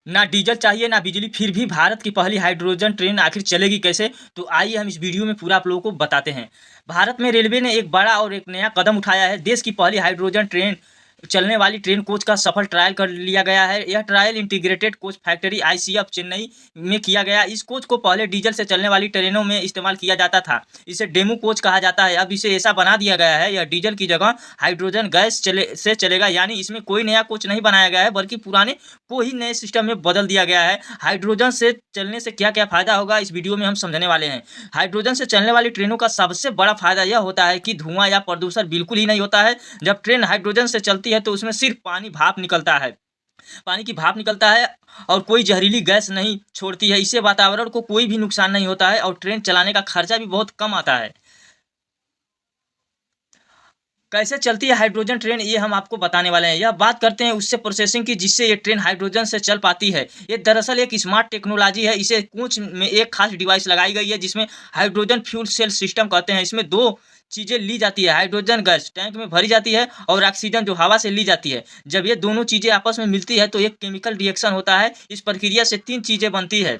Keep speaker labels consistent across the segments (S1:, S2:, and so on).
S1: ना डीजल चाहिए ना बिजली, फिर भी भारत की पहली हाइड्रोजन ट्रेन आखिर चलेगी कैसे? तो आइए हम इस वीडियो में पूरा आप लोगों को बताते हैं। भारत में रेलवे ने एक बड़ा और एक नया कदम उठाया है। देश की पहली हाइड्रोजन ट्रेन चलने वाली ट्रेन कोच का सफल ट्रायल कर लिया गया है। यह trial integrated coach factory ICF Chennai में किया गया। इस कोच को पहले डीजल से चलने वाली ट्रेनों में इस्तेमाल किया जाता था। इसे डेमू कोच कहा जाता है। अब इसे ऐसा बना दिया गया है, यह डीजल की जगह हाइड्रोजन गैस से चलेगा। यानी इसमें कोई नया कोच नहीं बनाया गया है, बल्कि पुराने को ही नए सिस्टम में बदल दिया गया है। हाइड्रोजन से चलने से क्या-क्या फ़ायदा होगा, इस वीडियो में हम समझने वाले हैं। हाइड्रोजन से चलने वाली ट्रेनों का सबसे बड़ा फ़ायदा यह होता है कि धुआँ या प्रदूषण बिल्कुल ही नहीं होता है। जब ट्रेन हाइड्रोजन से चलती है तो उसमें सिर्फ पानी भाप निकलता है। पानी की भाप निकलता है और कोई जहरीली गैस नहीं छोड़ती है। इससे वातावरण को कोई भी नुकसान नहीं होता है और ट्रेन चलाने का खर्चा भी बहुत कम आता है। कैसे चलती है हाइड्रोजन ट्रेन, ये हम आपको बताने वाले हैं। यह बात करते हैं उससे प्रोसेसिंग की जिससे ये ट्रेन हाइड्रोजन से चल पाती है। ये दरअसल एक स्मार्ट टेक्नोलॉजी है। इसे कोच में एक खास डिवाइस लगाई गई है जिसमें हाइड्रोजन फ्यूल सेल सिस्टम कहते हैं। इसमें 2 चीज़ें ली जाती है, हाइड्रोजन गैस टैंक में भरी जाती है और ऑक्सीजन जो हवा से ली जाती है। जब ये दोनों चीज़ें आपस में मिलती है तो एक केमिकल रिएक्शन होता है। इस प्रक्रिया से 3 चीज़ें बनती है।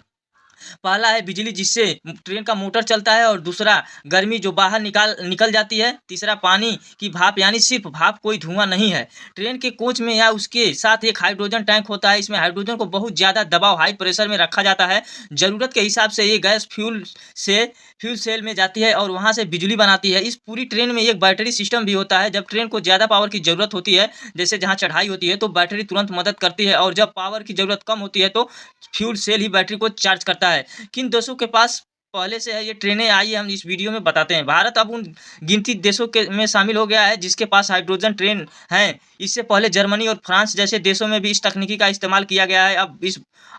S1: पहला है बिजली जिससे ट्रेन का मोटर चलता है और दूसरा गर्मी जो बाहर निकल जाती है। तीसरा पानी की भाप यानी सिर्फ भाप, कोई धुआं नहीं है। ट्रेन के कोच में या उसके साथ एक हाइड्रोजन टैंक होता है। इसमें हाइड्रोजन को बहुत ज़्यादा दबाव हाई प्रेशर में रखा जाता है। ज़रूरत के हिसाब से ये गैस से फ्यूल सेल में जाती है और वहाँ से बिजली बनाती है। इस पूरी ट्रेन में एक बैटरी सिस्टम भी होता है। जब ट्रेन को ज़्यादा पावर की ज़रूरत होती है, जैसे जहाँ चढ़ाई होती है, तो बैटरी तुरंत मदद करती है और जब पावर की ज़रूरत कम होती है तो फ्यूल सेल ही बैटरी को चार्ज करता है। किन देशों के पास पहले से है ये ट्रेनें, आइए हम इस वीडियो में बताते हैं। भारत अब उन गिनती देशों के में शामिल हो गया है जिसके पास हाइड्रोजन ट्रेन हैं। इससे पहले जर्मनी और फ्रांस जैसे देशों में भी इस तकनीकी का इस्तेमाल किया गया है।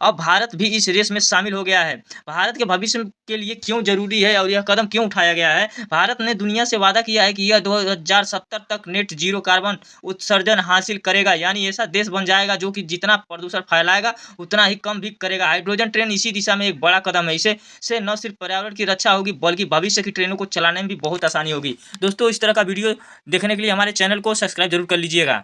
S1: अब भारत भी इस रेस में शामिल हो गया है। भारत के भविष्य के लिए क्यों ज़रूरी है और यह कदम क्यों उठाया गया है? भारत ने दुनिया से वादा किया है कि यह 2070 तक नेट ज़ीरो कार्बन उत्सर्जन हासिल करेगा। यानी ऐसा देश बन जाएगा जो कि जितना प्रदूषण फैलाएगा उतना ही कम भी करेगा। हाइड्रोजन ट्रेन इसी दिशा में एक बड़ा कदम है। इसे से न सिर्फ पर्यावरण की रक्षा होगी बल्कि भविष्य की ट्रेनों को चलाने में भी बहुत आसानी होगी। दोस्तों, इस तरह का वीडियो देखने के लिए हमारे चैनल को सब्सक्राइब जरूर कर लीजिएगा।